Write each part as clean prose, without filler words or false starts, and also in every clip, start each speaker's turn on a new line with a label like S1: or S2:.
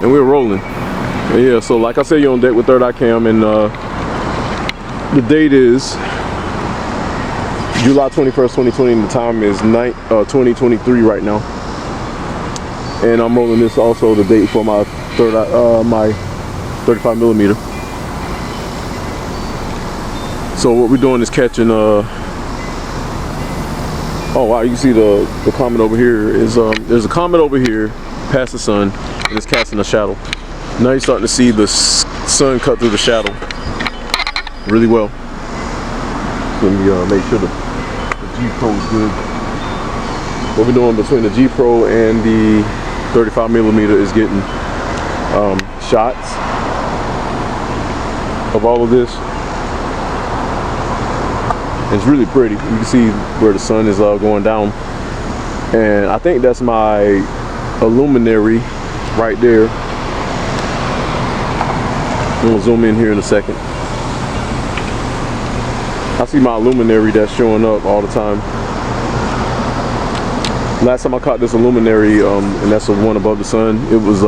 S1: And we're rolling. And yeah, so like I said, you're on deck with Third Eye Cam, and the date is July 21st, 2020, and the time is 2023 right now. And I'm rolling this also the date for my my 35 millimeter. So what we're doing is catching oh wow, you can see the comet over here is there's a comet over here past the sun, and it's casting a shadow. Now you're starting to see the sun cut through the shadow really well. Let me make sure the G Pro is good. What we're doing between the G Pro and the 35 millimeter is getting shots of all of this. It's really pretty. You can see where the sun is going down, and I think that's my illuminary right there. I'm gonna zoom in here in a second. I see my luminary that's showing up all the time. Last time I caught this luminary, and that's the one above the sun, it was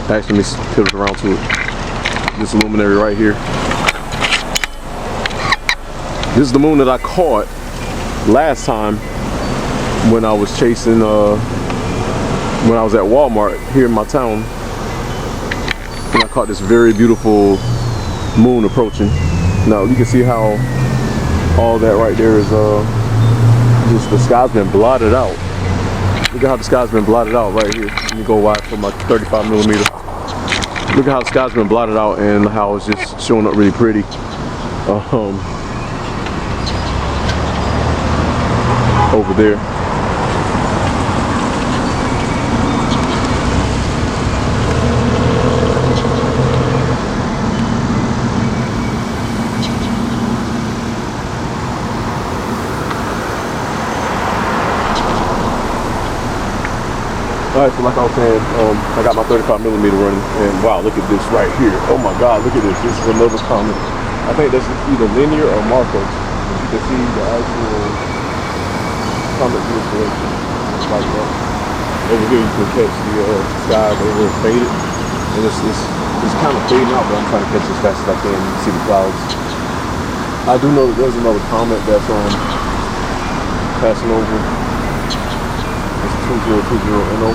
S1: actually, let me pivot around to it. This luminary right here. This is the moon that I caught last time when I was chasing, when I was at Walmart here in my town. And I caught this very beautiful moon approaching. Now you can see how all that right there is just the sky's been blotted out. Look at how the sky's been blotted out right here. Let me go wide for my 35 millimeter. Look at how the sky's been blotted out and how it's just showing up really pretty. Over there. Alright, so like I was saying, I got my 35 millimeter running, and wow, look at this right here. Oh my God, look at this. This is another comet. I think that's either linear or Marcos. You can see the actual comet installation right there. Over here you can catch the sky over faded, and it's kind of fading out, but I'm trying to catch it as fast as I can. You can see the clouds. I do know that there's another comet that's passing over. It's 2020 NO.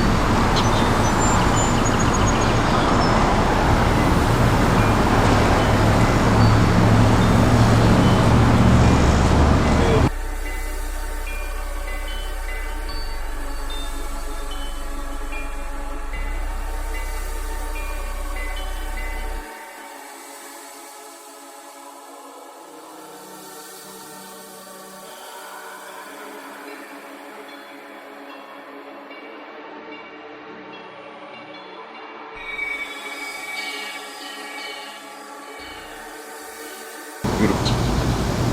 S1: Beautiful.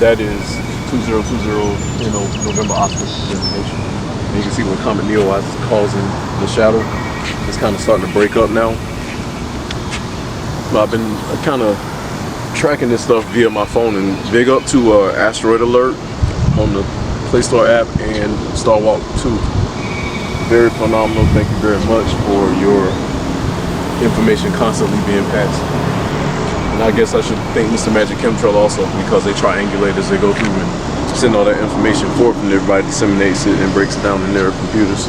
S1: That is 2020 November Oscar designation. And you can see when Comet Neowise is causing the shadow, it's kind of starting to break up now. But I've been kind of tracking this stuff via my phone, and big up to Asteroid Alert on the Play Store app and Star Walk 2. Very phenomenal. Thank you very much for your information constantly being passed. And I guess I should thank Mr. Magic Chemtrail also, because they triangulate as they go through and send all that information forth, and everybody disseminates it and breaks it down in their computers.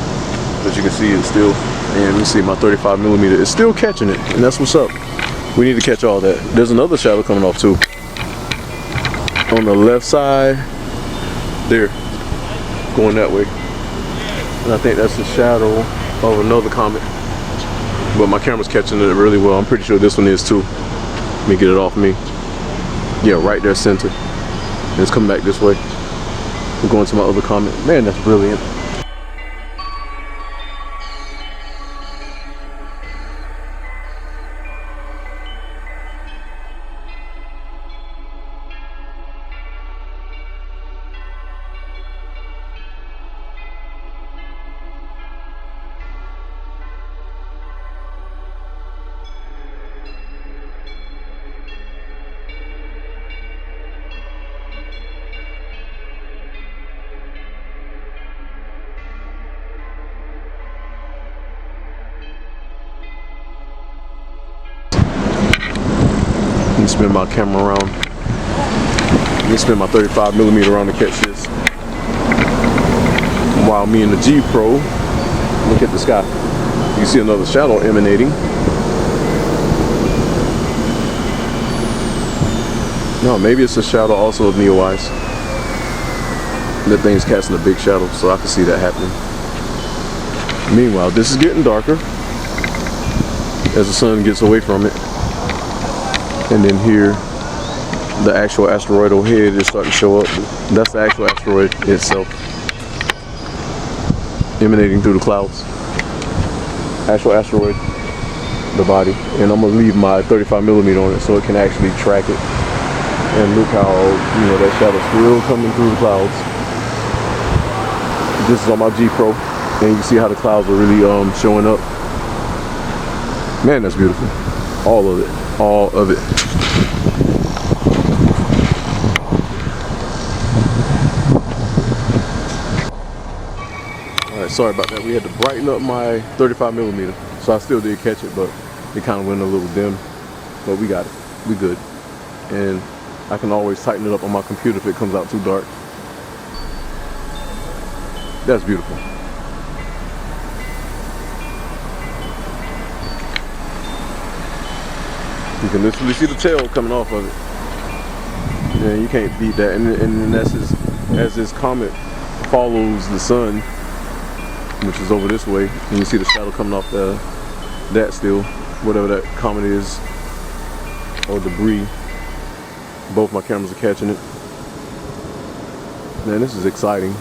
S1: But you can see it's still, and you see my 35 millimeter is still catching it, and that's what's up. We need to catch all that. There's another shadow coming off too. On the left side, there, going that way. And I think that's the shadow of another comet. But my camera's catching it really well. I'm pretty sure this one is too. Let me get it off me. Yeah, right there, center. And it's coming back this way. We're going to my other comet. Man, that's brilliant. me spin my camera around. Let me spin my 35mm around to catch this. While me and the G Pro look at the sky. You see another shadow emanating. No, maybe it's a shadow also of Neowise. That thing's casting a big shadow, so I can see that happening. Meanwhile, this is getting darker as the sun gets away from it. And then here, the actual asteroidal head is starting to show up. That's the actual asteroid itself, emanating through the clouds. Actual asteroid, the body. And I'm gonna leave my 35mm on it so it can actually track it. And look how, you know, that shadow's still coming through the clouds. This is on my G Pro, and you can see how the clouds are really showing up. Man, that's beautiful. All of it. All of it. Alright, sorry about that. We had to brighten up my 35mm. So I still did catch it, but it kind of went a little dim. But we got it. We good. And I can always tighten it up on my computer if it comes out too dark. That's beautiful. You can literally see the tail coming off of it. Yeah, you can't beat that. And that's as this comet follows the sun, which is over this way, and you see the shadow coming off that still, whatever that comet is, or debris. Both my cameras are catching it. Man, this is exciting.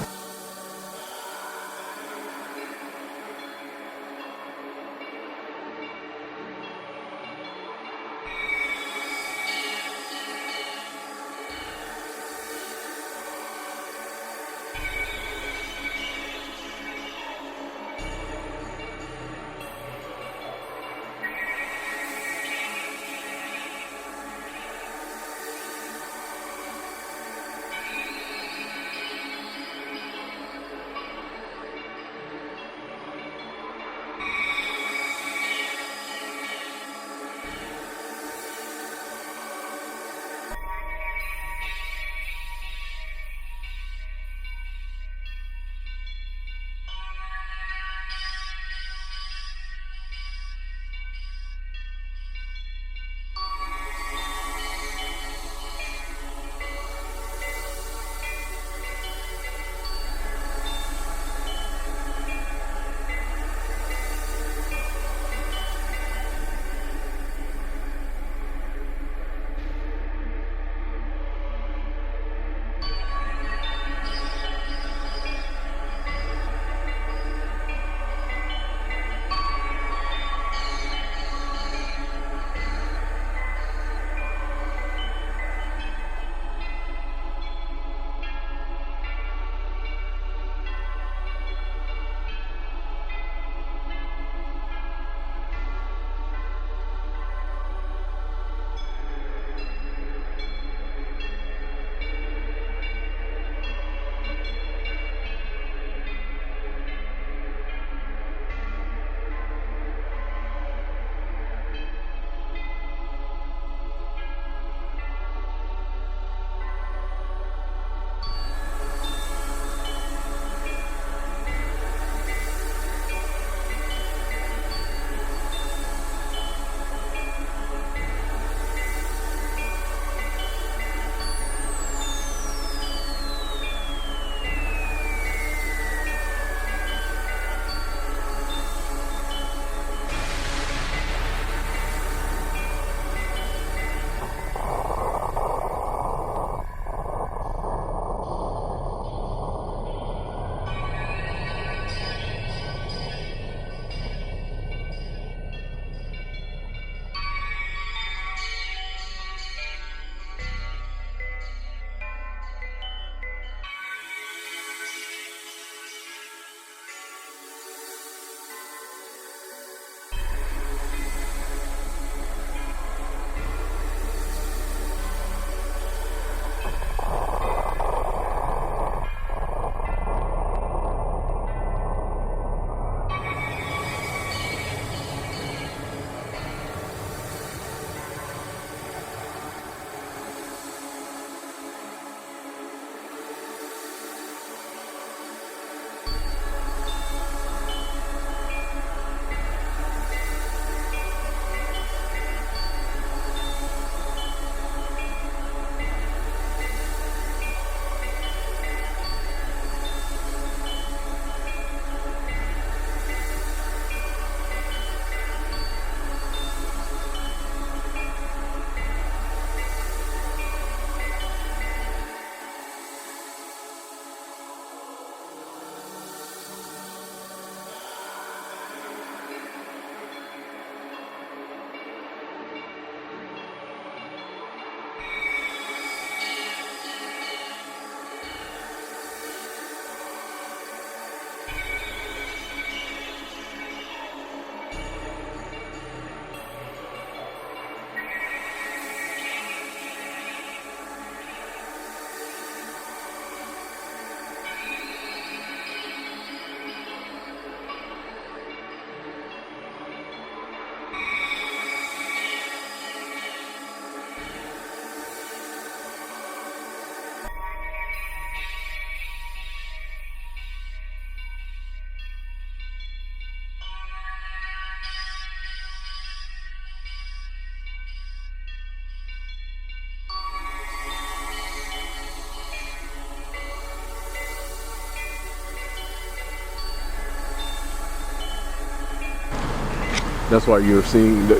S1: That's why you're seeing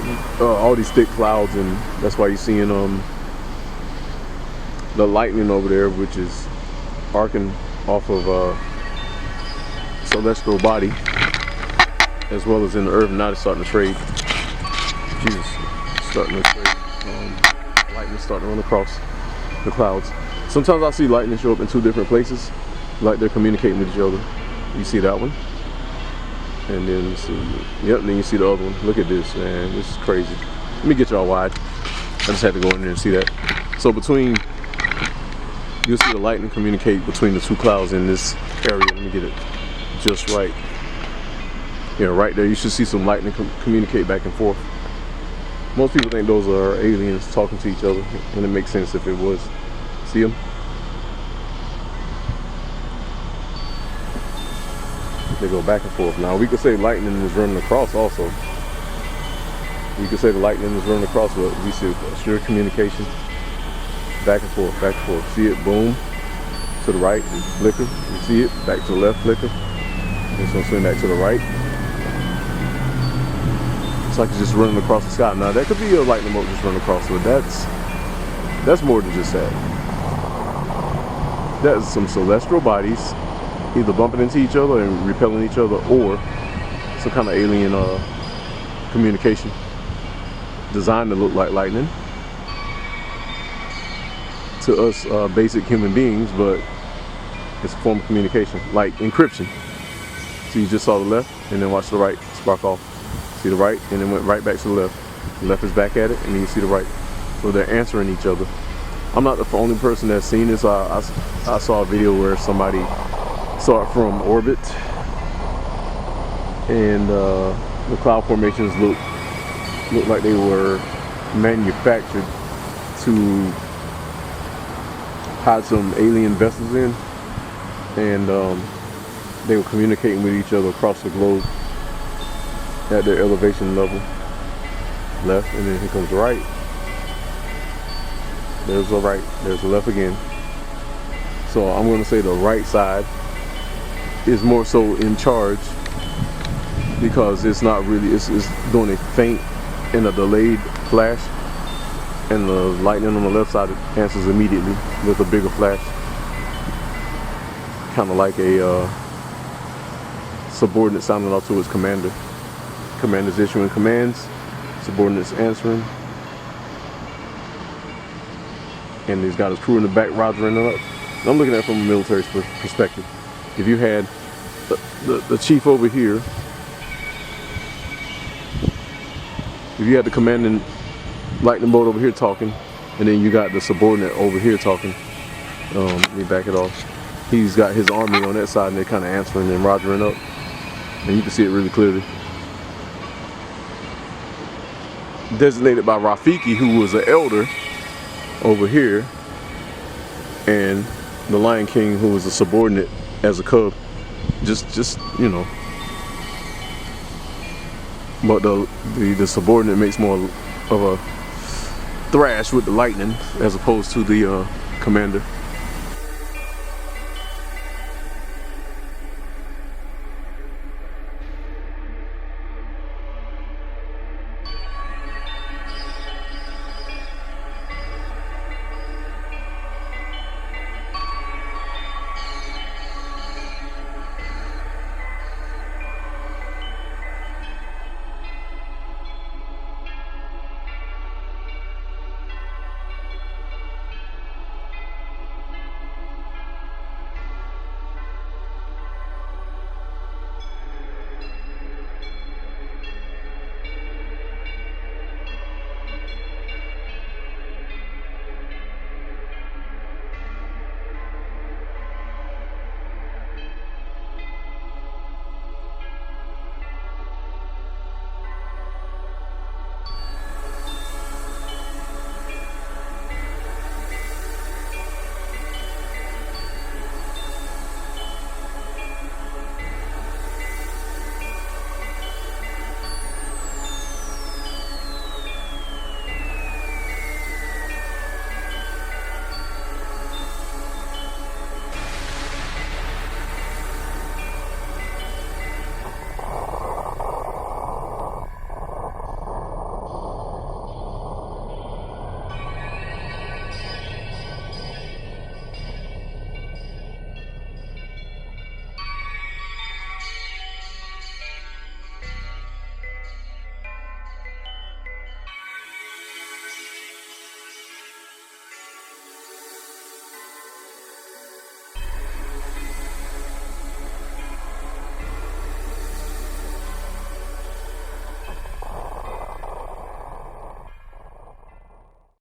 S1: all these thick clouds, and that's why you're seeing the lightning over there, which is arcing off of celestial body, as well as in the earth. Now it's starting to trade. Jesus, starting to trade. Lightning starting to run across the clouds. Sometimes I see lightning show up in two different places, like they're communicating with each other. You see that one, and then you see, yep, and then you see the other one. Look at this, man. This is crazy. Let me get y'all wide. I just had to go in there and see that. So between, you'll see the lightning communicate between the two clouds in this area. Let me get it just right. Yeah, right there. You should see some lightning communicate back and forth. Most people think those are aliens talking to each other, and it makes sense if it was. See them? They go back and forth. Now we could say lightning is running across also. You could say the lightning is running across, but we see a sheer communication. Back and forth, back and forth. See it, boom, to the right, flicker. You see it, back to the left, flicker. It's gonna swing back to the right. It's like it's just running across the sky. Now that could be a lightning bolt just running across, but that's more than just that. That's some celestial bodies either bumping into each other and repelling each other, or some kind of alien communication designed to look like lightning to us basic human beings, but it's a form of communication, like encryption. So you just saw the left and then watch the right spark off. See the right and then went right back to the left. The left is back at it, and then you see the right. So they're answering each other. I'm not the only person that's seen this. I saw a video where somebody saw it from orbit, and the cloud formations look like they were manufactured to hide some alien vessels in, and they were communicating with each other across the globe at their elevation level. Left, and then here comes the right. There's the right, there's the left again. So I'm going to say the right side is more so in charge, because it's not really, it's doing a faint and a delayed flash, and the lightning on the left side answers immediately with a bigger flash, kind of like a subordinate sounding off to his commander. Commander's issuing commands, subordinates answering, and he's got his crew in the back rogering up. I'm looking at it from a military perspective. If you had the chief over here, if you had the commanding lightning bolt over here talking, and then you got the subordinate over here talking, let me back it off. He's got his army on that side, and they're kind of answering and rogering up, and you can see it really clearly. Designated by Rafiki, who was an elder over here, and the Lion King, who was a subordinate as a cub. Just you know, but the subordinate makes more of a thrash with the lightning as opposed to the commander.